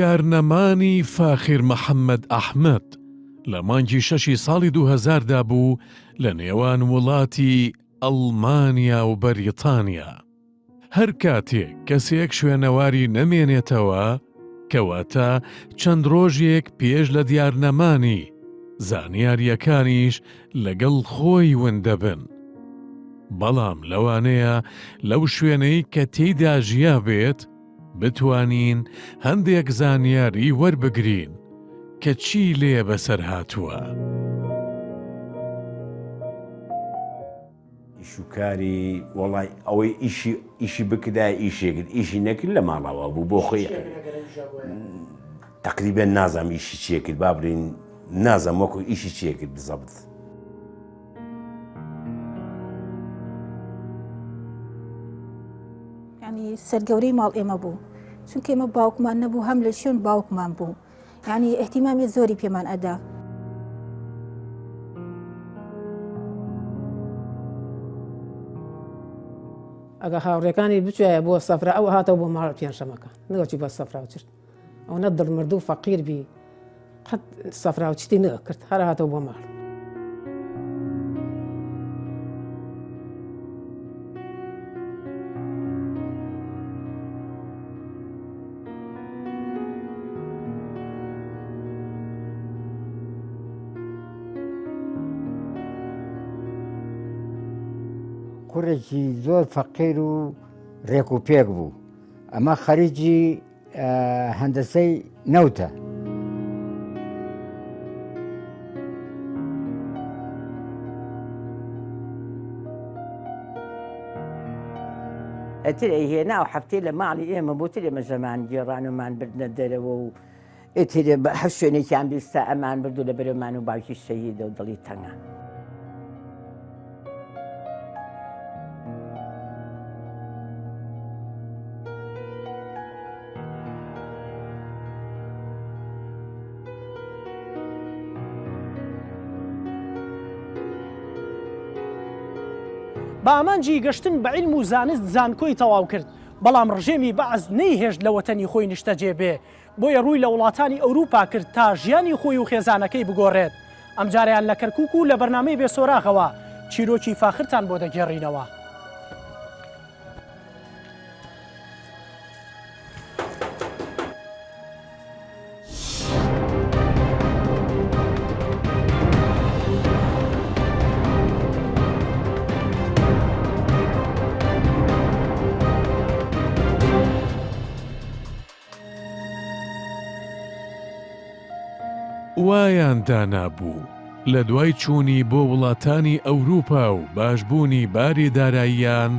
دیارنەمانی فاخر محەممەد ئەحمەد لە مانگی 6 ساڵی 2000دا بوو لە نێوان وڵاتی ئەڵمانیا و بەریتانیا. هەر کاتێک کەسێک شوێنەواری نەمێنێتەوە، کەواتە چەند ڕۆژێک پێش لە دیارنەمانی زانیاریەکانیش لەگەڵ خۆی ون دەبن. بەڵام لەوانەیە لەو شوێنەی کە تێیدا ژیا بێت بتوانین هەندێک زانیاری وەربگرین کە چی لێ بەسەر هاتووە. ئیشوکاری وەڵای ئەوەی ئیشی بکدا ئیشێکرد ئیشی نەکرد لە ماڵەوە بوو بۆ خۆی تقریبا نازام ئیشی چیەکرد با بڕین نازم وەکو ئیشی چیەکرد بزەبت. ینی سەرگەورەی ماڵ ئێمە بوو، چونکە ئێمە باوکمان نەبوو هەم لە شوێن باوکمان بوو، ینی ئەحتیمامی زۆری پێمان ئەدا. ئەگە هاوڕێکانی بچایە بۆ سەفرە ئەو هاتەوە بۆ ماڵ پێنجشەمەکە نەوەچی بە سەفراو چرد ئەو نە دڵمرد و فەقیر بی قەت سەفراو چتی نەکرد هەر هاتەوە بۆ ماڵ. کوڕێکی زۆر فەقیر و ڕێک و پێک بوو، ئەمە خەریجی هەندەسەی نەوتە. ئەتر ئەیهێنا و هەفتەی لە ماڵی ئێمە بۆ تر ئێمە زەمان گێڕانمان بردنە دەرەوە و ئێتر هەر شوێنێکیان بیستە ئەمان بردو لە بەرەمان و باوکی شەهیدە و دڵی تەنگە. بە ئامانجی گەشتن بە عیلم و زانست زانکۆی تەواو کرد، بەڵام ڕژێمی بەعز نەیهێشت لە وەتەنی خۆی نیشتەجێ بێ، بۆیە ڕووی لە وڵاتانی ئەوروپا کرد تا ژیانی خۆی و خێزانەکەی بگۆڕێت. ئەم جاریان لە کەرکووک و لە بەرنامەی بێسۆراغەوە چیرۆکی فاخرتان بۆ دەگێڕینەوە. وایان دانابوو لە دوای چوونی بۆ وڵاتانی ئەوروپا و باشبوونی باری داراییان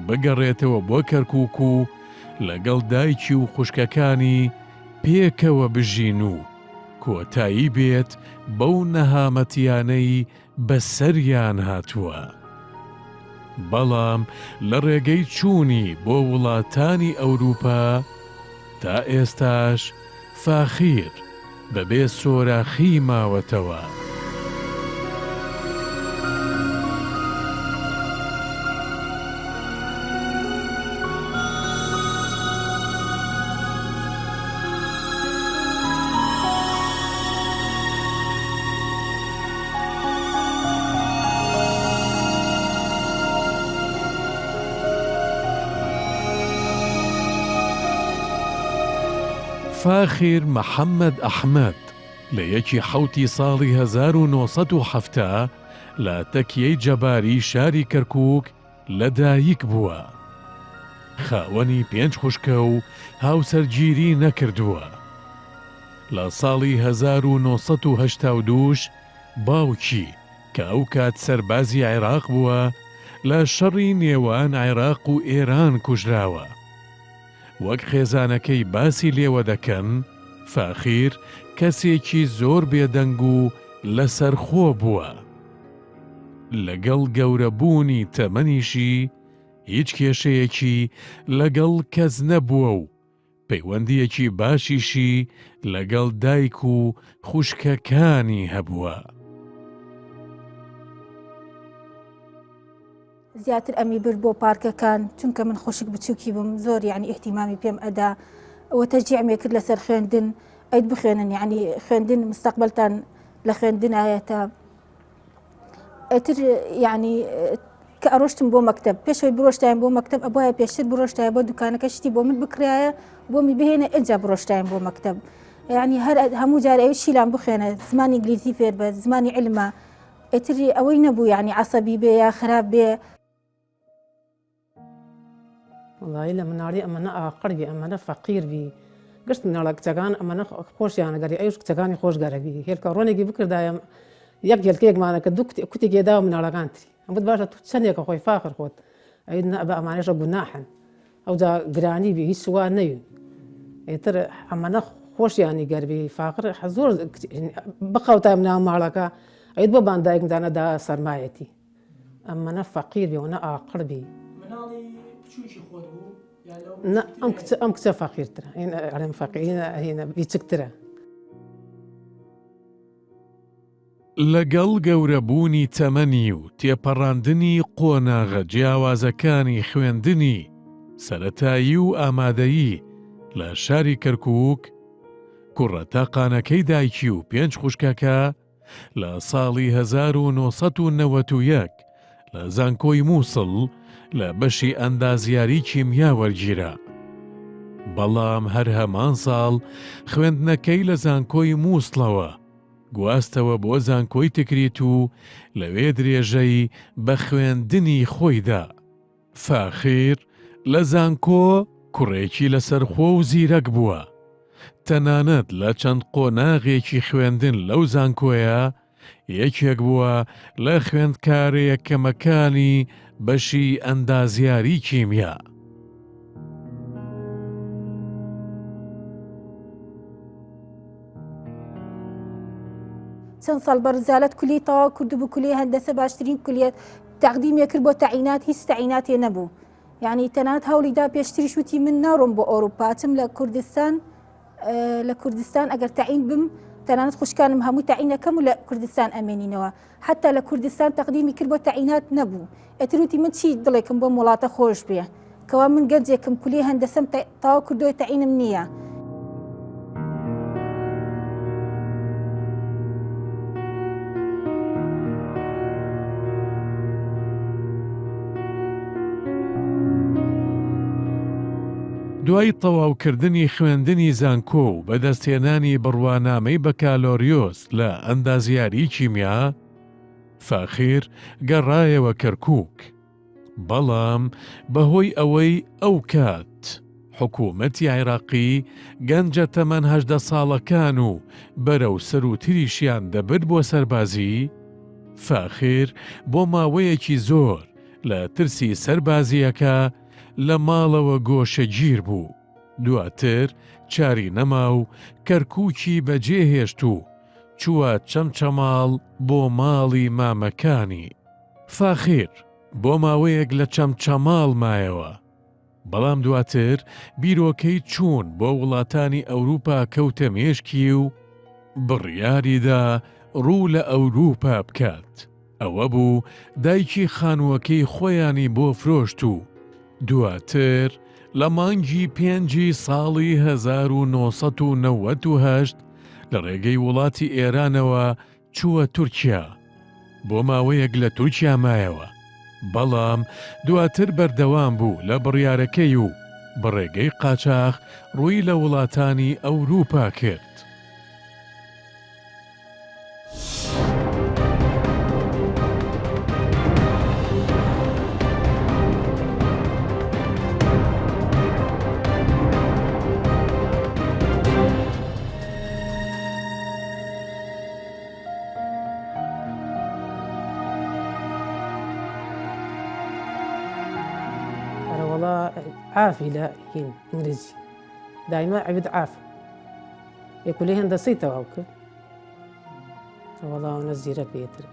بگەڕێتەوە بۆ کەرکووک و لەگەڵ دایکی و خوشکەکانی پێکەوە بژین و کۆتایی بێت بەو نەهامەتیانەی بەسەریان هاتووە. بەڵام لە ڕێگەی چوونی بۆ وڵاتانی ئەوروپا تا ئێستاش فاخیر بەبێ سۆراخی ماوەتەوە. فاخر محەممەد ئەحمەد لە 1 ساڵی 1970 لە تەکیەی جەباری شاری کەرکووک لەدایک بووە. خاوەنی 5 خوشکە و هاوسەرگیری نەکردووە. لە ساڵی 1982 باوکی کە ئەو کات سەربازی عێراق بووە لە شەڕی نێوان عێراق و ئێران کوژراوە. وەک خێزانەکەی باسی لێوە دەکەن، فاخیر کەسێکی زۆر بێدەنگ و لەسەرخۆ بووە. لەگەڵ گەورەبوونی تەمەنیشی هیچ کێشەیەکی لەگەڵ کەس نەبووە و پەیوەندیەکی باشیشی لەگەڵ دایک و خوشکەکانی هەبووە. زیاتر ئەمی برد بۆ پارکەکان، چونکە من خۆشک بچووکی بم، زۆر یعنی ئیحتیمامی پێم ئەدا. وتشجيع ميكر لسر خوێندن ئەیت بخوێنن یعنی خوێندن مستقبلتان لە خوێندنایەتە ئەتر یعنی کە ئەڕۆشتم بۆ مەکتەب پێشەوەی بڕۆشتایان بۆ مەکتەب ئەبایە پێشتر بڕۆشتایە بۆ دوکانەکە شتی بۆ من بکرایە بۆمی بهێنە ئەجا بڕۆشتایان بۆ مەکتەب یعنی هەر هەموو جارە ئەوی شیلان بخوێنە زمانی ئینگلیزی فێر بە زمانی علمە ئەتر ئەوەی نەبوو یعنی عەسەبی بێ یا خراپ بێ. وڵی لە مناڵی ئەمەنە ئاقڕبی ئەمەنە فەقیربی گشت مناڵە کچەکان ئەمەنە خۆشیانەگەری ئەوش کچەکانی خۆشگەرەبی هێلکە ڕۆنێکی بکردایە یەک هێلکەیەکمانە کە دوو کوتێکێدا و مناڵەکانتری ئەمت باشە تو چەندێکە خۆی فاخر خۆت ئەی بە ئەمانێشە گوناحن ئەوجا گرانی بی هیچ سوا نەوین ئێتر ئەمەنە خۆشیانی گەربی فاقر زۆر بخەوتای ناو ماڵەکە ئەیت بۆ باندایکدانەدا سەرمایەتی ئەمەنە فەقیربی و نە ئاقڕبی ئەم کچە فەقیرترە ئەڵێم فەقیرە بیچکترە. لەگەڵ گەورەبوونی تەمەنی و تێپەڕاندنی قۆناغە جیاوازەکانی خوێندنی سەرەتایی و ئامادەیی لە شاری کەرکووک کوڕەتاقانەکەی دایکی و 5 خوشکەکە لە ساڵی 1991 لە زانکۆی مووسڵ لە بەشی ئەندازیاری کیمیا وەرگیرە. بەڵام هەر هەمان ساڵ خوێندنەکەی لە زانکۆی مووسڵەوە گواستەوە بۆ زانکۆی تکریت و لەوێ درێژەی بە خوێندنی خۆیدا. فاخیر لە زانکۆ کوڕێکی لەسەرخۆ و زیرەک بووە. تەنانەت لە چەند قۆناغێکی خوێندن لەو زانکۆیە یەکێک بووە لە خوێندکارە یەکەمەکانی بەشی ئەندازیاری کیمیا. چەند ساڵ بەرزالەت کولی تەواو کردبوو کولی هەندەسە باشترین کولیت تەقدیمێ کرد بۆ تەعینات هیچ تەعیناتێ نەبوو یعنی تەنانەت هەوڵیدا پێشتریش وتی من ناڕۆم بۆ ئەوروپا چم لە کوردستان ئەگەر تەعین بم تەنانەت خوشکانم هەموو تەعینەکەم و لە کوردستان ئەمێنینەوە حتا لە کوردستان تەقدیمی کرد بۆ تەعینات نەبوو ئەتر وتی من چی دڵێکم بۆ وڵاتە خۆش بێ کەوا من گەنجێکم کولی هەندەسەم تەواو کردووە تەعینم نییە. دوای تەواوکردنی خوێندنی زانکۆ و بەدەستهێنانی بڕوانامەی بەکالۆریۆس لە ئەندازیاری کیمیا فاخیر گەڕایەوە کەرکووک. بەڵام بەهۆی ئەوەی ئەو کات حکوومەتی عێراقی گەنجە تەمەن 18 ساڵەکان و بەرەو سەروتریشیان دەبرد بۆ سەربازی فاخیر بۆ ماوەیەکی زۆر لە ترسی سەربازیەکە لە ماڵەوە گۆشەگیر بوو. دواتر چاری نەما و کەرکووکی بەجێهێشت و چووە چەمچەماڵ بۆ ماڵی مامەکانی. فاخیر بۆ ماوەیەک لە چەمچەماڵ مایەوە. بەڵام دواتر بیرۆکەی چوون بۆ وڵاتانی ئەوروپا کەوتە مێشکی و بڕیاریدا ڕوو لە ئەوروپا بکات. ئەوە بوو دایکی خانووەکەی خۆیانی بۆ فرۆشت و دواتر لە مانگی 5 ساڵی 1998 لە ڕێگەی وڵاتی ئێرانەوە چووە تورکیا. بۆ ماوەیەک لە تورکیا مایەوە. بەڵام دواتر بەردەوام بوو لە بڕیارەکەی و بەڕێگەی قاچاق ڕووی لە وڵاتانی ئەوروپا کرد. عافي لا هين إنجليزي دائما عبد عافي يقول لي هندسي توكل والله نزيرة بيتر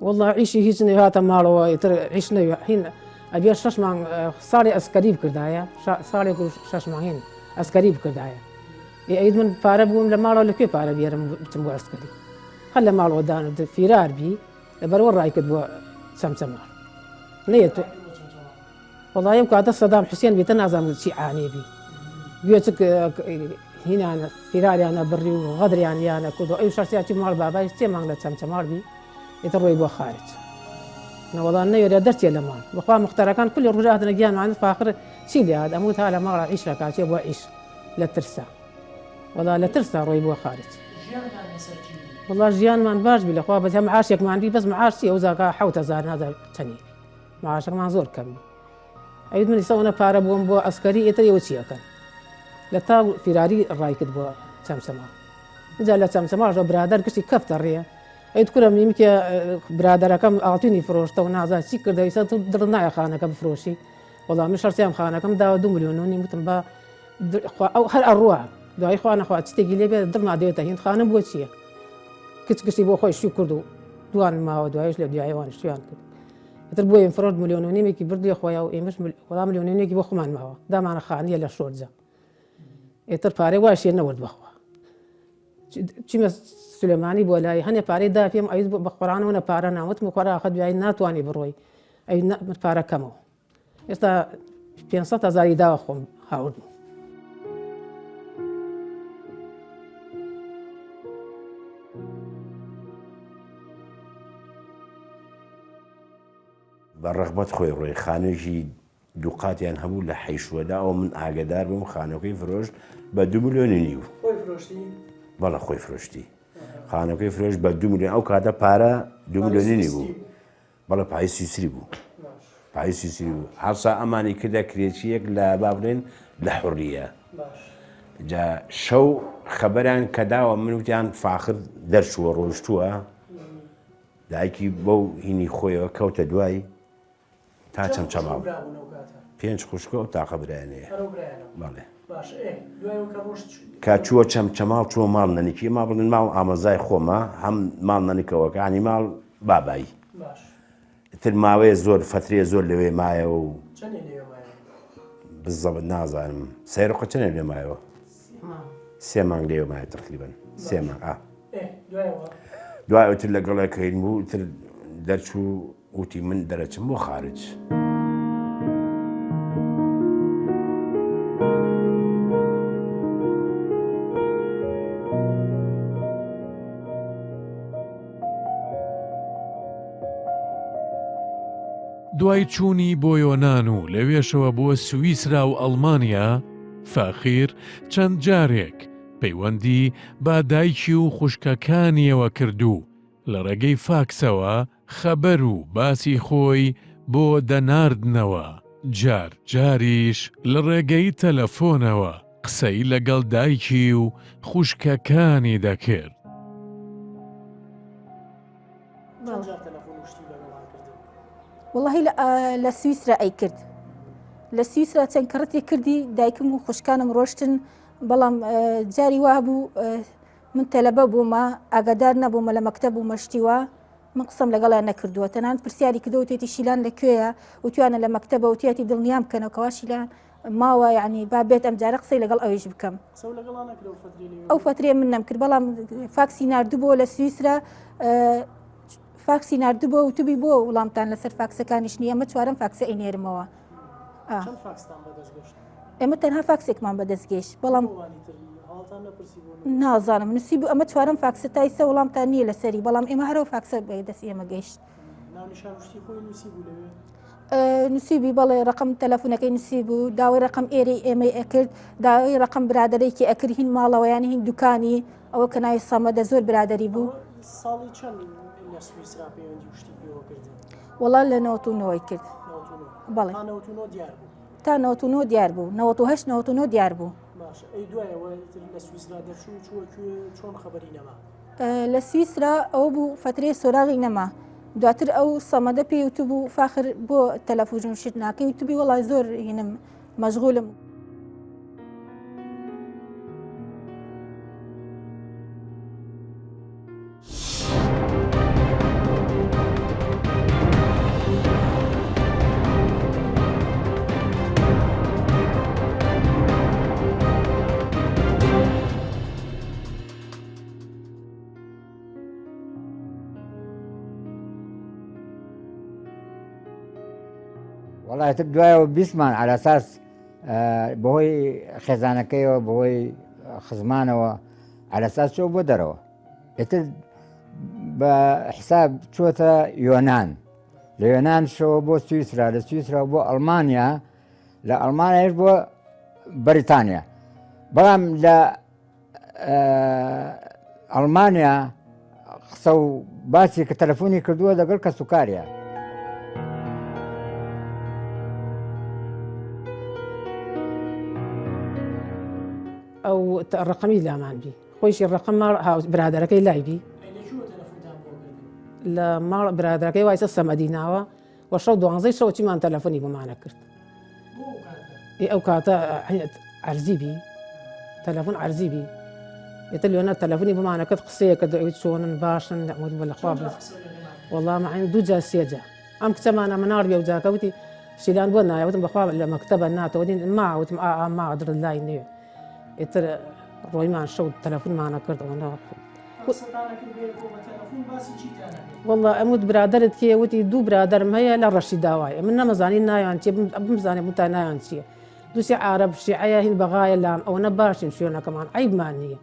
والله عيشي هيجني هاتا مالو يتر عيشنا حين أبي شش مع صاري أسكري بكردايا صاري يقول شش معين أسكري بكردايا يعيد من باربهم لمالو لكي بارب يرم بتمو أسكري خلى مالو دان فيرار بي لبرور راي كدبو سمسمار نيتو والله يوم كاد صدام حسين بيتنازم شي عاني بي بيوتك هنا أنا فيرال أنا بري وغدر يعني أنا كده أي شخصية مال بابا يستمع لتمتمار بي يتروي بو خارج أنا والله إنه يردرت يا لمال وقام مختار كان كل الرجال هذا جان عن فاخر شيل هذا أموت هلا ما راح أعيش لك عشان أبغى أعيش لا ترسى والله لا ترسى روي بو خارج والله جيان ما نباش بالأخوة بس هم عاشق ما عندي بس معاشي وزاك حوت زار هذا تاني معاشق ما زور كم أيد من يسوون باربون بو عسكري يتري وشيا كان لتا فيراري الراي كتبوا سمسمار إذا لا سمسمار برادر كشي كفتر ريا أيد كلهم يمكن برادر كم أعطيني فروش تو نازا شكر ده يسات درنا يا خانة كم فروشي والله مش رسيم خانة كم دا 2 مليون متن أو هر الروح دا إخوان أخوات تيجي لي درنا ديوتا هين خانة بوشيا كشي بو خوي شو كردو دوان ما هو دوايش لبدي عيوان شوان كده يتربوا ينفرد مليون ونيمي بردو يا خويا وإيمش ولا مليون ونيمي بو خمان ما هو دا معنا خان يلا شورزا يتر باري واش ينورد بخوا شيما سليماني بولاي هني باري دا فيهم أيد بقران ونا بارنا وت مقرا أخذ بيعي ناتواني بروي أي بارا كمو يستا بينصت زاري دا خم هاود بالرغبة خوي روي خانجي دوقاتیان هەبوو لە حیشوەدا ئەو من ئاگدار بووم خانەکەی فرۆش بە 2 ملیۆن نیو بەڵە خۆی فرۆشتی خانەکەی فرۆش بە 2 ملیۆن ئەو کاتە پارە 2 ملیۆنی بوو بەڵە پای سیسری بوو پای سیسری بوو هەڵسا ئەمانی کردە کرێچیەک لە بابرێن لە حوڕیە جا شەو خەبەریان کەداوە من وتیان فاخر دەرچووە ڕۆیشتووە دایکی بەو هینی خۆیەوە کەوتە دوای تا چەمچەماو 5 خوشکە و تاقە برایانەیە بەڵێ کا چووە چەمچەماو چووە ماڵ نەنیکی ما بڵێن ماڵ ئامەزای خۆمە هەم ماڵ نەنیکەوەکە عنی ماڵ بابایی تر ماوەیە زۆر فترێ زۆر لەوێ مایەوە و بزەبت نازانم سەیرۆقە چەنێ لێ مایەوە 3 مانگ لێوە مایە تقریبەن 3 مانگ دوای ئەوتر لەگەڵەکەین بوو تر دەرچوو وتی من دەرەچم بۆ خارج دوای چوونی بۆ یۆنان و لەوێشەوە بۆ سویسرا و ئەڵمانیا فاخیر چەند جارێک پەیوەندی با دایکی و خوشکەکانیەوە کردو لە ڕێگەی فاکسەوە خەبەر و باسی خۆی بۆ دەناردنەوە جار جاریش لە ڕێگەی تەلەفۆنەوە قسەی لەگەڵ دایکی و خوشکەکانی دەکرد. والله لە سویسرا ئەی کرد لە سویسرا چەند کەڕەتی کردی دایکم و خوشکانم ڕۆشتن بەڵام جاری وا بوو من تەلەبە بوومە ئاگادار نەبوومە لە مەکتەب و مەشتیوە من قسەم لەگەڵیان نەکردووە تەنانەت پرسیاری کردەوە توێتی شیلان لەکوێیە وتوانە لە مەکتەبە وتیاتی دڵنیام بکەنەوەکەوا شیلان ماوە یعنی با بێت ئەم جارە قسەی لەگەڵ ئەویش بکەم ئەو فترێ من نەمکرد بەڵام فاکسی ناردووبەوە لە سویسرا فاکسی ناردووبەوە و توبی بۆ وڵامتان لەسەر فاکسەکانیش نیە ئەمە چوارەم فاکسە ئەینێرمەوە ئێمە تەنها فاکسێکمان بەدەستگەیشت بەڵام نازانم نووسی بوو ئەمە چوارەم فاکسە تایسە وڵامتان نییە لەسەری بەڵام ئێمە هەرەوە فاکسە بەدەست ئێمە گەیشت نووسیبی بەڵێ ڕقم تەلەفۆنەکەی نووسی بوو داوای ڕقم ئێرەی ئێمەی ئەکرد داوای ڕقم برادەرێکی ئەکرد هین ماڵەوەیانی هین دوکانی ئەوە کە ناوی سەمەدە زۆر برادەری بوو وەڵا لە 99 کرد بەڵێ تا 99 دیار بوو 98 99 دیار بوو لە سویسرا ئەوە بوو فترێ سۆراغی نەما دواتر ئەو سەمەدە پێی وتبوو فاخر بۆ تەلەفۆژن شت ناکەی وتبی وەڵای زۆر هینم مەشغوڵم وڵای تر دوایەوە بیستمان على ئەساس بەهۆی خێزانەکەیەوە بەهۆی خزمانەوە على ئەساس چۆ بۆ دەرەوە ئێتر بە حساب چۆتە یۆنان لە یۆنان شەوە بۆ سویسرا لە سویسرا بۆ ئەڵمانیا لە ئەڵمانیاش بۆ بەریتانیا بەڵام لە ئەڵمانیا قسە و باسی کە تەلەفۆنی کردووە لەگەڵ کەس و کاریە ئەو ڕقەمی لامان بی خۆشی ڕقم برادەرەکەی لای بی لە ماڵ برادەکەی وایسە سەمەدی ناوە و شەو 12 شەوە چیمان تەلەفۆنی بمانە کرد ئەو کاتە عەرزی بی تەلەفۆن عەرزی بی ئێتر لێنە تەلەفۆنی بمانە کرد قسەیەکە دەوێت چۆنن باشن دەمەوت بە لەخوا بێت وەڵام عین دوو جا سێجا ئەم کچەمانە مناڵ بێ و جاکەوتی شیلان بۆ نایەوتم بەخوا لە مەکتەبە ناتەوە دین ماوتم مادر لای نوێ ئێتر ڕۆیمان شەو تەلەفۆنمانە کرد ئەوەنە والله ئەموت برادرت کێ وتی دوو برادرم هەیە لە ڕەشی داوایە من نەمەزانی نایان چێ بمزانێ بتا نایان چییە دووسی عرب شیعەیە هین بەغایە لام ئەوەنە باشین شوێنەکەمان عیبمان نییە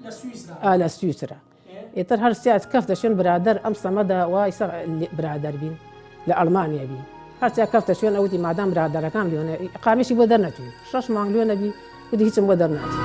لە سویسرا ئێتر هەر سیات کەفتە شوێن برادر ئەم سەمەدا وایسە برادر بین لە ئەڵمانیا بی هەرچیا کەفتە شوێن ئەوتی مادام برادەرەکان لێنە قامیشی بۆ دەرنەچوی 6 مانگ لێنە بی وتی هیچم بۆ دەرناچی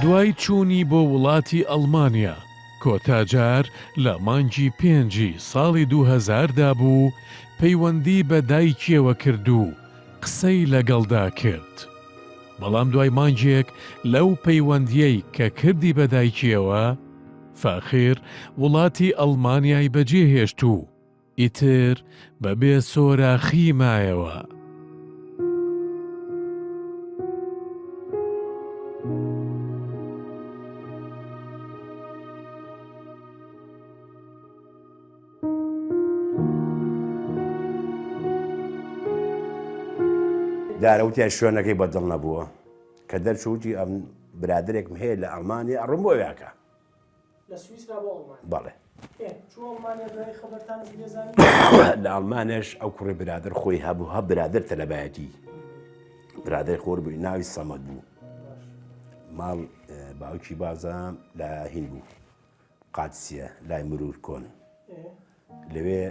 دوای چوونی بۆ وڵاتی ئەڵمانیا کۆتاجار لە مانگی 5 ساڵی 2000دا بوو پەیوەندی بە دایکیەوە کرد و قسەی لەگەڵدا کرد بەڵام دوای مانگێک لەو پەیوەندیەی کە کردی بە دایکیەوە فاخر وڵاتی ئەڵمانیای بەجێهێشت و ئیتر بەبێ سۆراخی مایەوە دارەوتیان شوێنەکەی بەدڵ نەبووە کە دەرچووتی ئەم برادرێکم هەیە لە ئەڵمانیا ئەڕم بۆ یاکە بەڵێ لە ئەڵمانش ئەو کوڕی برادر خۆی هەبوو هە برادر تەلەبایەتی برادر خۆر بووی ناوی سەمەد بوو ماڵ باوکی بازام لە هین بوو قادسیە لای مرور کۆن لەوێ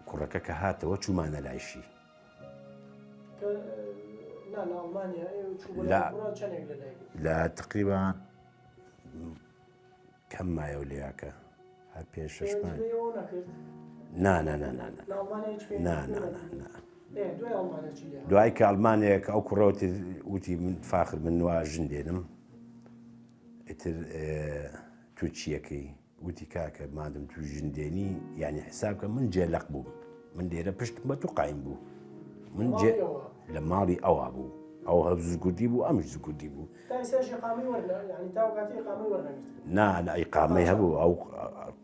کوڕەکە کە هاتەوە چوومانە لایشی لە تقریبان کەم مایەوە لێیاکە هەر 5-6 مانگ دوای کە ئەڵمانەیەک ئەو کوڕەوەتی وتی من فاخر من وا ژندێنم ئیتر تو چیەکەی وتی کاکە مادەم تو ژندێنی یعنی حساب کە من جێلەق بووم من لێرە پشتم بە تو قایم بوو من لە ماڵی ئەوە بوو ئەو هەب زگوردی بوو ئەمش زگوردی بوو نا لە ئیقامەی هەبوو ئەو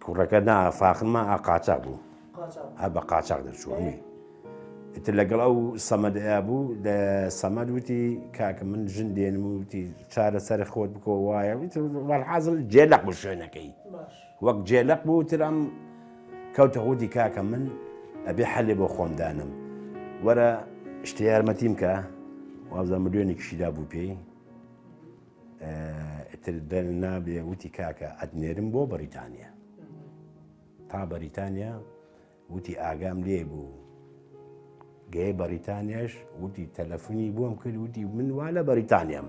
کوڕەکە نا فاخرما قاچاق بوو هەر بە قاچاق دەرچووەمی ئیتر لەگەڵ ئەو سەمەدەیا بوو لە سەمەد وتی کاکە من ژن دێنم وتی چارە سەر خۆت بکۆ وایە حازڵ جێلەق بوو شوێنەکەی وەک جێلەق بوو تر ئەم کەوتە وتی کاکە من ئەبێ حەلێ بۆ خۆمدانم وەرە شتە یارمەتیم کە وازە ملیۆنێکیشیدا بوو پێی ئیتر دەرنابێ وتی کاکە ئەدنێرم بۆ بەریتانیا تا بەریتانیا وتی ئاگام لێ بوو گەیە بەریتانیاش وتی تەلەفۆنی بۆم کرد وتی من وا لە بەریتانیام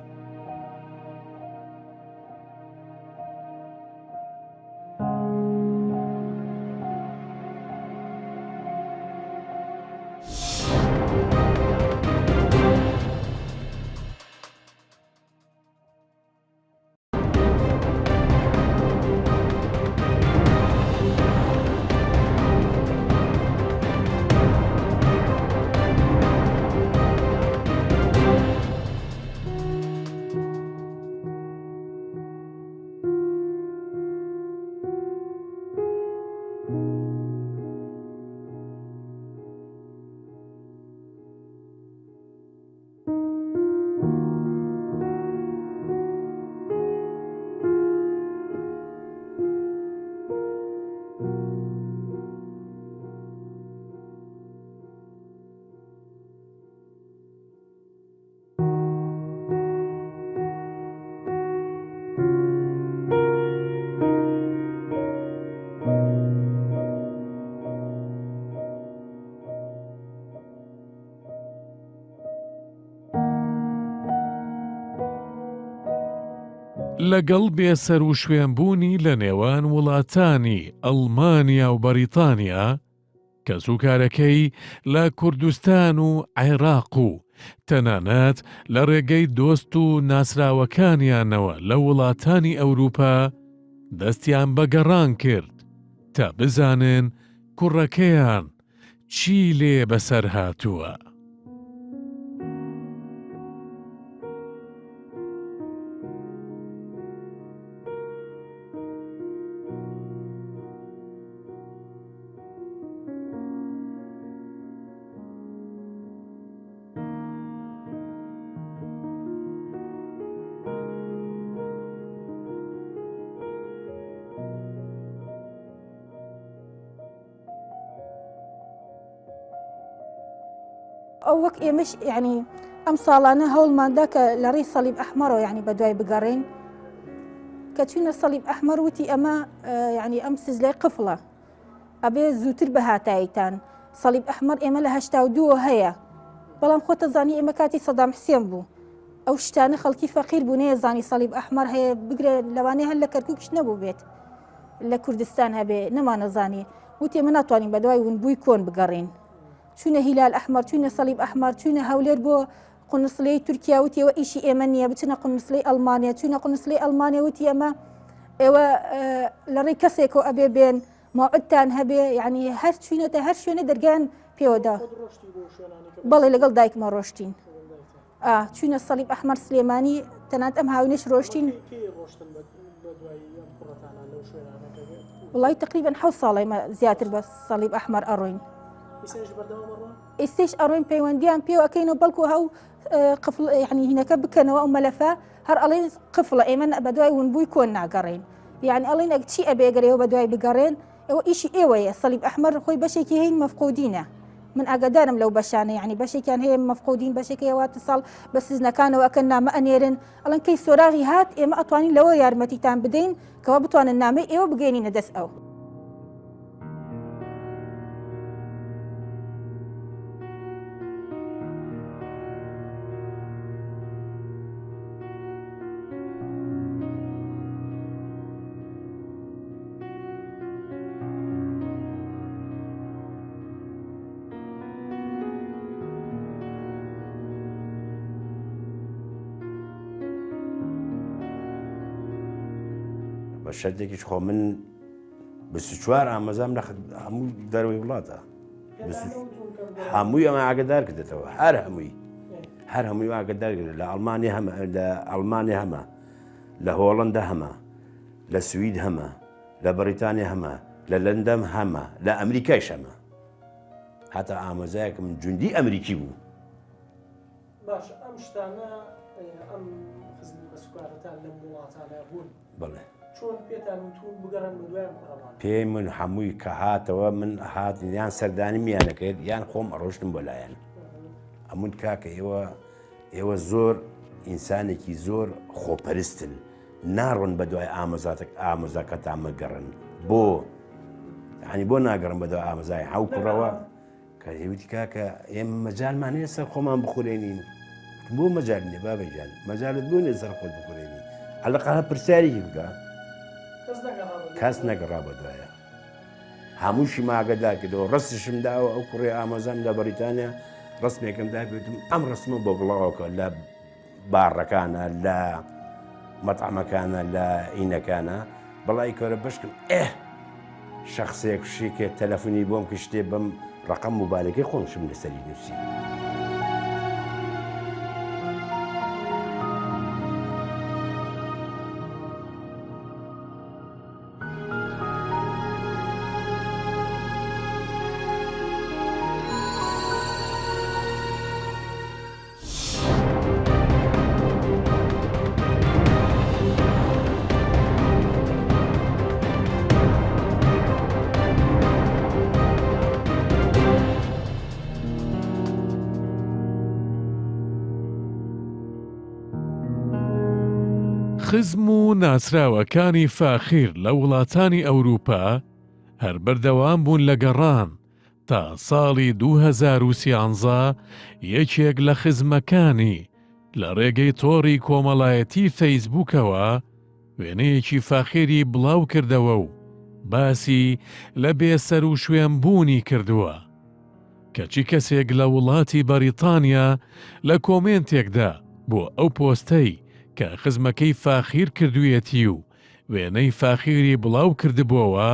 لەگەڵ بێسەر و شوێنبوونی لە نێوان وڵاتانی ئەڵمانیا و بەریتانیا کە سوکارەکەی لە کوردستان و عێراق و تەنانەت لە ڕێگەی دۆست و ناسراوەکانیانەوە لە وڵاتانی ئەوروپا دەستیان بەگەڕان کرد تا بزانن کوڕەکەیان چی لێ بەسەر هاتووە. ئەو وەک ئێمەش یعنی ئەم ساڵانە هەوڵماندا کە لە ڕێی سەلیب ئەحمەرەوە یعنی بەدوای بگەڕێن کە چوونە سەلیب ئەحمەر وتی ئەمە یعنی ئەم سزلای قفڵە ئەبێ زووتر بە هاتاییتان سەلیب ئەحمەر ئێمە لە 82 هەیە بەڵام خۆتە زانی ئێمە کاتی سەدام حسێن بوو ئەو شتانە خەڵکی فەقیر بوو نەیە زانی سەلیب ئەحمەر هەیە بگرێ لەوانەیە هەر لە کەرکووکش نەبوو بێت لە کوردستان هەبێ نەمانەزانی وتی ئێمە ناتوانین بەدوای ونبووی کۆن بگەڕین چونە هیلال ئەحمەر چونە سەلیب ئەحمەر چونە هەولێر بۆ قونسڵەی تورکیا وتیەوە ئیشی ئێمە نییە بچنە قونسڵەی ئەڵمانیا چونە قونسڵەی ئەڵمانیا وتی ئەمە ئێوە لە ڕێی کەسێکەوە ئەبێ بێن موعدتان هەبێ یعنی هەر چوینەتە هەر شوێنە دەرگیان پێوەدا بەڵێ لەگەڵ دایکمە ڕۆشتین چونە سەلیب ئەحمەر سلێمانی تەنانەت ئەم هاوینەش ڕۆشتین وڵای تقریباً 7 ساڵی زیاتر بە سەلیب ئەحمەر ئەڕۆین ئێستش ئەڕۆین پەیوەندیان پێوە ئەەکەینەوە بەڵکو هەو قفڵ یعنی هینەکە بکەنەوە ئەو مەلەفە هەر ئەڵێن قفڵە ئێمە بەدوای ونبووی کۆن ناگەڕین یعنی ئەڵێن چی ئەبێگەرەوە بەدوای بگەڕێن ئەوە ئیشی ئێوەیە سەلیب ئەحمەر خۆی بەشێکی هەین مەفقودینە من ئاگادارم لەو بەشانە یعنی بەشێکیان هەیە مەفقودین بەشێکی هەواتە ساڵ بە سزنەکانەوە ئەکەن نامە ئەنێرن ئەڵەن کەی سۆراغی هات ئێمە ئەتوانین لەوە یارمەتیتان بدەین کەوا بتوانن نامەی ئێوە بگەێنینە دەست ئەو بە شەرتێکیش خۆ من 24 ئامەزام لە هەموو دەروی وڵاتە هەمووی ئەمە ئاگدار کردێتەوە هەر هەمووی ئاگدار کرد لە ئەڵمانی هەمە لە ئەڵمانی هەمە لە هۆڵندا هەمە لە سوید هەمە لە بەریتانیا هەمە لە لەندەم هەمە لە ئەمریکایش هەمە هەتا ئامۆزایەکم جوندی ئەمریکی بوو باش ئەم شتانە ئەم خزمی بە سوکارەتان لەم وڵاتانە بوون بڵێ چۆن پێتان وتون بگەڕن بەدوایان قوڕەمان پێی من هەمووی کە هاتەوە من هات یان سەردانی میانەکەێت یان خۆم ئەڕۆشتم بۆ لایەن ئەمون کاکە ئێوە زۆر ئینسانێکی زۆر خۆپەرستن ناڕۆن بە دوای ئامۆزاکەتان مەگەڕن بۆ یعنی بۆ ناگەڕن بە دوای ئامۆزای هەو کوڕەوە کە هێوتی کاکە ئێمە مەجالمان هەیە سەر خۆمان بخورێنین بۆ مەجال نیە بابەجان مەجالت بۆ نێ سەر خۆت بخورێنی هەڵقەها پرسیارێکی بکە کەس نەگەڕا بە دوایە هەمووشی ماگەدار کردەوە ڕستشم داوە ئەو کوڕی ئامۆزام لە بەریتانیا ڕستمێکم داپێتم ئەم ڕستمە بۆ بڵاوکە لە بارڕەکانە لە مەتعمەکانە لە ئینەکانە بەڵای کۆرە بشکم شخصێک شیکێ تەلەفۆنی بۆم کشتێ بەم ڕقم موبایلەکەی خۆمشم لەسەری نووسی خزم و ناسراوەکانی فاخیر لە وڵاتانی ئەوروپا هەر بەردەوام بوون لە گەڕان تا ساڵی 2013 یەکێک لە خزمەکانی لە ڕێگەی تۆڕی کۆمەڵایەتی فەیسبووکەوە وێنەیەکی فاخێری بڵاو کردەوە و باسی لە بێسەر و شوێنبوونی کردووە کەچی کەسێک لە وڵاتی بەریتانیا لە کۆمێنتێکدا بۆ ئەو پۆستەی کە خزمەکەی فاخیر کردوویەتی و وێنەی فاخیری بڵاو کردبووەوە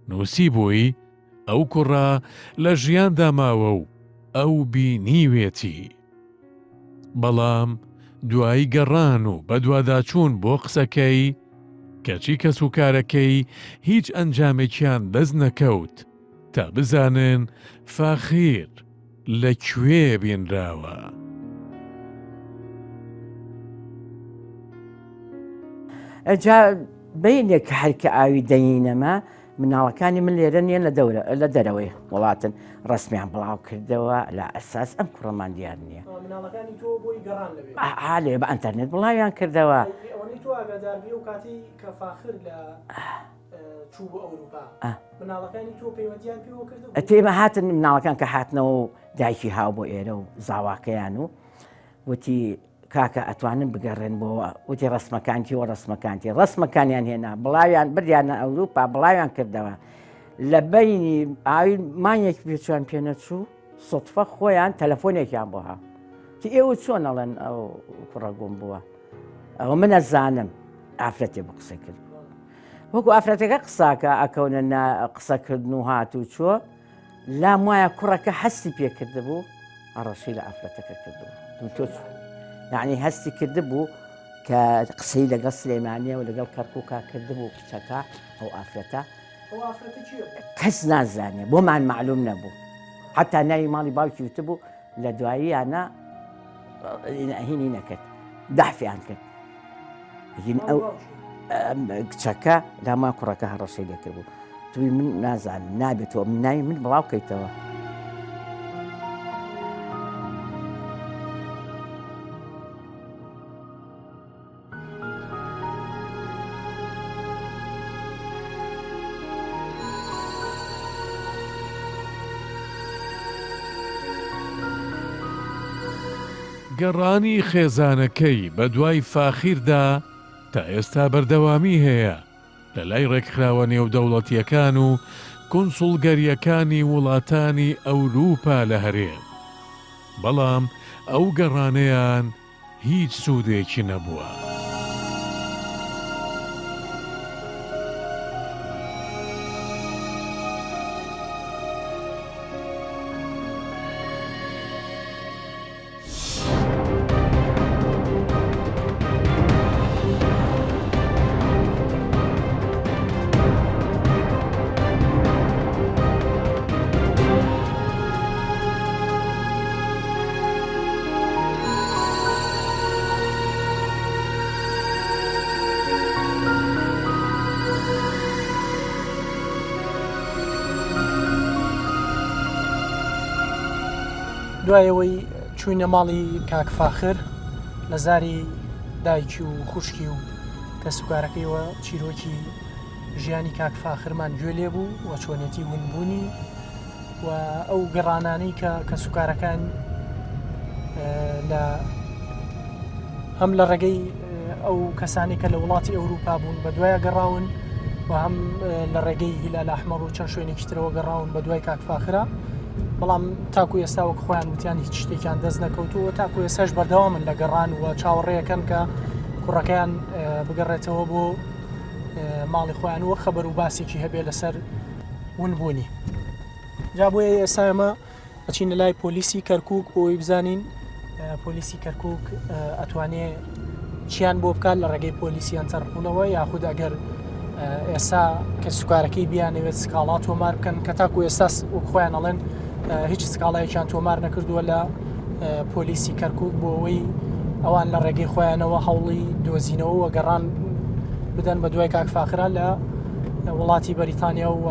نووسی بووی ئەو کوڕە لە ژیاندا ماوە و ئەو بینیوێتی. بەڵام دوایی گەڕان و بەدواداچوون بۆ قسەکەی کەچی کەس و کارەکەی هیچ ئەنجامێکیان دەست نەکەوت تا بزانن فاخیر لەکوێ بینراوە. ئەجا بینێک کە هەرکە ئاوی دەینەمە مناڵەکانی من لێرە نیە لە دەرەوەی وڵاتن ڕسمیان بڵاو کردەوە لە ئەساس ئەم کوڕەمان دیار نییە حالێ بە ئەتەرنێت بڵاویان کردەوە. تێمە هاتن مناڵەکان کە هاتنەوە و دایکی هاو بۆ ئێرە و زاواکەیان و وتی کاکە ئەتوانن بگەڕێن بۆەوە وتی ڕسمەکانتی و ڕسمەکانیان هێنا بڵاویان بردیانە ئەوروپا بڵاویان کردەوە لە بینی ئاوی مانیەک پێچوان پێ نەچوو سوتفە خۆیان تەلەفۆنێکیان بۆ ها تی ئێوە چۆن ئەڵێن ئەو کوڕە گۆم بووە ئەوە منە زانم ئافرەتێ بە قسە کرد وەکو ئافرەتەکە قساکە ئەکەونە قسەکردن و هات و چووە لام وایە کوڕەکە هەستی پێکرده بوو ئەڕەشی لە ئافرەتەکە کردبوو یعنی هەستی کرده بوو کە قسەی لەگەڵ سلێمانیە و لەگەڵ کەرکووکا کرده بوو کچەکە ئەو ئافرەتە کەس نازانێ بۆمان معلوم نەبوو حتا ناوی ماڵی باوکی وتە بوو لە دواییانە هینی نەکرد دەحفیان کرد ئەو کچەکە لاما کوڕەکە هەڕەشەی لێکرد بوو توی من نازانم نابێتەوە من ناوی من بڵاو بکەیتەوە. گەڕانی خێزانەکەی بە دوای فاخیردا تا ئێستا بەردەوامی هەیە لە لای ڕێکخراوە نێودەوڵەتیەکان و کۆنسوڵگەریەکانی وڵاتانی ئەوروپا لە هەرێم. بەڵام ئەو گەڕانەیان هیچ سوودێکی نەبووە. دوایەوەی چووینە ماڵی کاک فاخر لە زاری دایکی و خوشکی و کەسوکارەکەیەوە چیرۆکی ژیانی کاک فاخرمان گوێ لێ بوو و چۆنێتی ونبوونی و ئەو گەڕانانەی کە کەسوکارەکان هەم لە ڕێگەی ئەو کەسانی کە لە وڵاتی ئەوروپا بوون بە دوایە گەڕاون و هەم لە ڕێگەی هیلال ئەحمەر و چەند شوێنێکی ترەوە گەڕاون بە دوای کاک فاخرە. بەڵام تاکو ئێستا وەک خۆیان وتیان هیچ شتێکیان دەست نەکەوتووە تاکو ئێساش بەردەوامن لە گەڕان و چاوەڕێیەکەن کە کوڕەکەیان بگەڕێتەوە بۆ ماڵی خۆیان وە خەبەر و باسێکی هەبێ لەسەر ونبوونی. جا بۆیە ئێستا ئێمە ئەچینە لای پۆلیسی کەرکووک بۆی بزانین پۆلیسی کەرکووک ئەتوانێ چیان بۆ بکات لە ڕێگەی پۆلیسیان چەرخونەوە یاخود ئەگەر ئێستا کە سوکارەکەی بیانەوێت سکاڵات تۆمار بکەن کە تاکو ئێستاس و خۆیان ئەڵێن هیچ سکاڵایەکیان تۆمار نەکردووە لە پۆلیسی کەرکووک بۆ ئەوەی ئەوان لە ڕێگەی خۆیانەوە هەوڵی دۆزینەوە و گەڕان بدەن بە دوای کاک فاخرە لە وڵاتی بەریتانیا و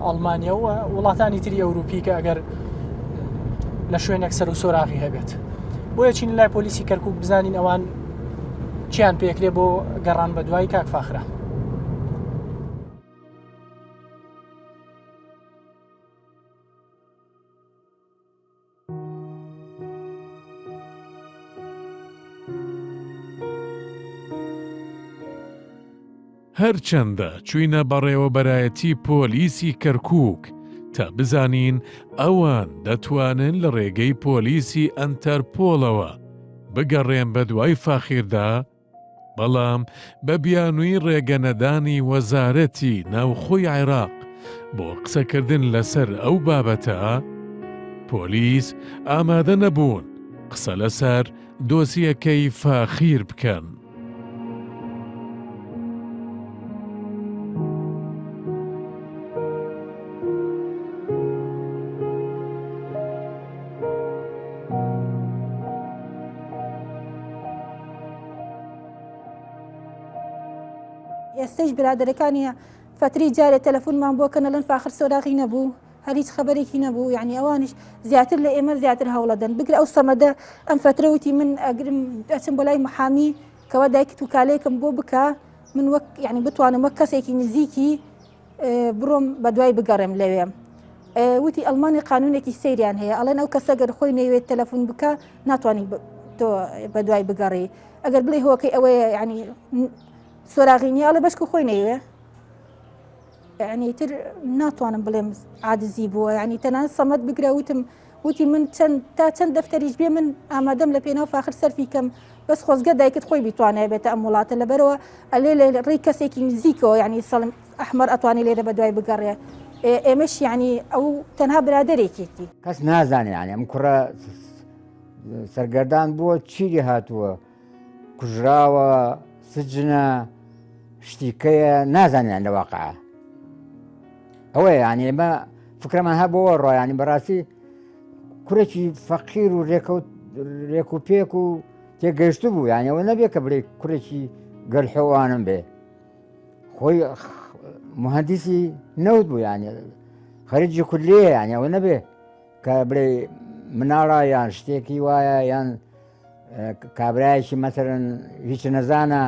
ئەڵمانیا و وڵاتانی تری ئەوروپی کە ئەگەر لە شوێنێک سەر و سۆراغی هەبێت. بۆیە چین لای پۆلیسی کەرکووک بزانین ئەوان چیان پێکرێ بۆ گەڕان بە دوای کاک فاخرە. هەرچەندە چوینە بەڕێوەبەرایەتی پۆلیسی کەرکووک تا بزانین ئەوان دەتوانن لە ڕێگەی پۆلیسی ئەنتەرپۆڵەوە بگەڕێن بە دوای فاخیردا، بەڵام بە بیانووی ڕێگەنەدانی وەزارەتی ناوخۆی عێراق بۆ قسەکردن لەسەر ئەو بابەتە، پۆلیس ئامادە نەبوون قسە لەسەر دۆسیەکەی فاخیر بکەن. ئێستش برادەرەکانی فتری جارێ تەلەفۆنمان بۆکەنە لەن فاخر سۆراغی نەبوو، هەر هیچ خەبەرێکی نەبوو، یعنی ئەوانش زیاتر لە ئێمە زیاتر هەوڵەدەن. بگرە ئەو سەمەدە ئەم فترەوتی من ئەگرم ئەچم بۆ لای محامی کەوا دایکت و کالەیەکم بۆ بکە، من وەک یعنی بتوانم وەک کەسێکی نزیکی بڕۆم بە دوای بگەڕێم لەوێ. وتی ئەڵمانی قانونێکی سەیریان هەیە، ئەڵێن ئەو کەسە گەر خۆی نەوێت تەلەفۆن بکە ناتوانانی تۆ بە دوای بگەڕێ. ئەگەر بڵێ هۆکەی ئەوەیە یعنی سۆراغینی ئەڵێ بەشکو خۆی نەیوێ، یعنی تر ناتوانم بڵێم عادزی بووە. یعنی تەنان سەمەد بگرە وتی من تا چەند دەفتەریش بێ من ئامادەم لە پێناو فاخر سەرفی کەم، بەس خۆزگە دایکت خۆی بیتوانێت بێتە ئەم وڵاتە لەبەرەوە ئەلێ لە ڕێی کەسێکی نزیکەوە، یعنی سەڵم ئەحمەر ئەتوانێ لێرە بە دوای بگەڕێ. ئێمەش یعنی ئەو تەنها برادەرێکێتی کەس نازانێ، یعنی ئەم کوڕە سەرگەردان بووە چیری هاتووە، کوژراوە، سجنە، شتیکەیە نازانیان لە واقعە. ئەوەیە یعنی ئێمە فکرەمان هەبەوە ڕۆ، ینی بەڕاستی کوڕێکی فەقیر و ڕێک و پێک و تێگەیشتو بوو، یعنی ئەوە نەبێت کە بڵێ کوڕێکی گەلحەوانم بێ، خۆی مهندسی نەوت بوو، یعنی خەریجی کولیە، یعنی ئەوە نەبێ کە بڵێ مناڵە یان شتێکی وایە یان کابرایەکی مەسەرەن هیچ نەزانە.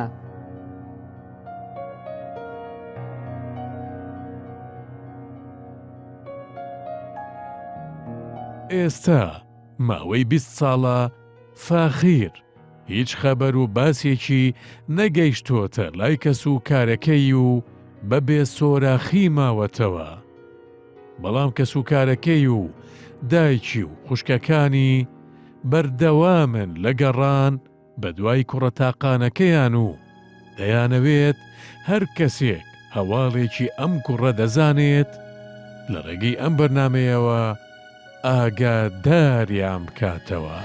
ئێستا ماوەی 20 ساڵە فاخیر هیچ خەبەر و باسێکی نەگەیشتۆتە لای کەس و کارەکەی و بەبێ سۆراخی ماوەتەوە، بەڵام کەس و کارەکەی و دایکی و خوشکەکانی بەردەوامن لە گەڕان بە دوای کوڕەتاقانەکەیان و دەیانەوێت هەر کەسێک هەواڵێکی ئەم کوڕە دەزانێت لە ڕێگەی ئەم بەرنامەیەوە ئاگاداریان بکاتەوە.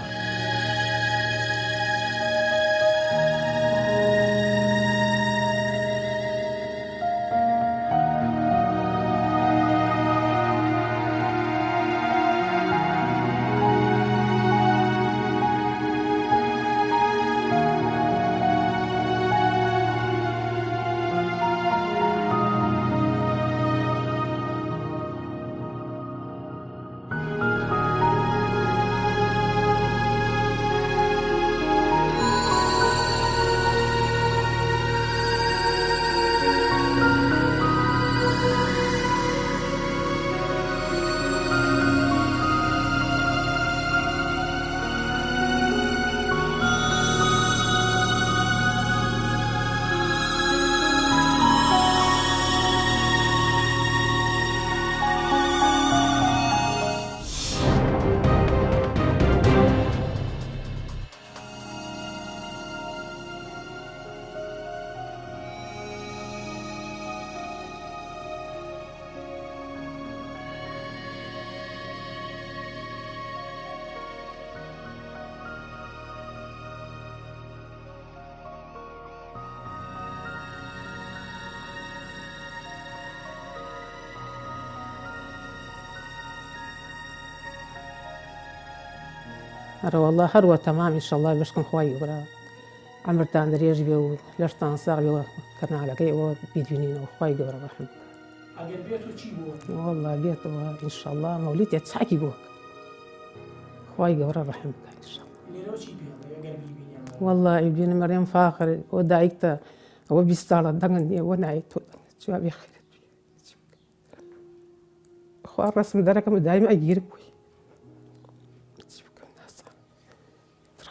هەر والله هەروە تەمام ئینشەڵڵا بەشکم خوای گەورە عەمرتان درێژ بێ و لەشتان ساغ بێەوە کەناڵەکەی ئەوە بیدوینینەوە خوای گەورە ڕەحم والله بێتەوە ئینشەڵڵا مەولیدێ چاکی بووە خوای گەورە ڕەحم بکە ئینشەڵڵا. والله ئیبینە مەریەم فاخر ئەوە دایکتە ئەوە 20 ساڵە دەنگن نییە ئەوە نایێت تۆ جوابی خێرت خوا ڕسم دەرەکەم دایم ئەگیرم بووی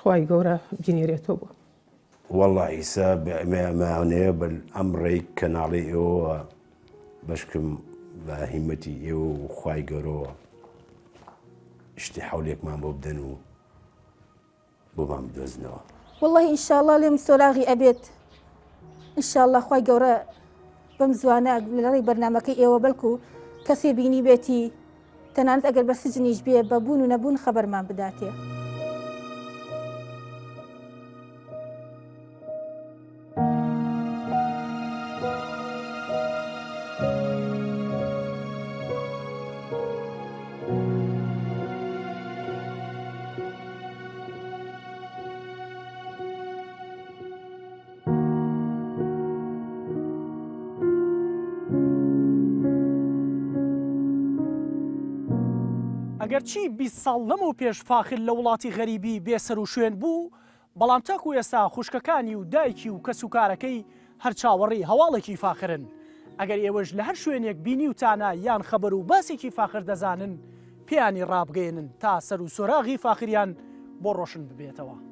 خوای گەورە بینێرێتەوە بووە. والله ئیسا ماوانەیە بە ئەمڕێی کەناڵی ئێوە بەشکم بە هیمەتی ئێوە و خوای گەورەوە شتی حولێکمان بۆ بدەن و بۆمان بدۆزنەوە. والله ئینشاءڵڵا لێم سۆلاغی ئەبێت ئینشاءڵڵا خوای گەورە بەم زوانە لەڕێی بەرنامەکەی ئێوە بەڵکو کەسێ بینی بێتی تەنانەت ئەگەر بە سجنیش بێ بەبوون و نەبوون خەبەرمان بداتێ. ئەگەر چی 20 ساڵ لەمە پێش فاخر لە وڵاتی غەریبی بێسەر و شوێن بوو، بەڵام تاکو ئێستا خوشکەکانی و دایکی و کەس و کارەکەی هەر چاوەڕێی هەواڵێکی فاخرن. ئەگەر ئێوەش لە هەر شوێنێک بینی و تانە یان خەبەر و باسێکی فاخر دەزانن، پێیانی ڕابگەێنن تا سەر و سۆراغی فاخریان بۆ ڕۆشن ببێتەوە.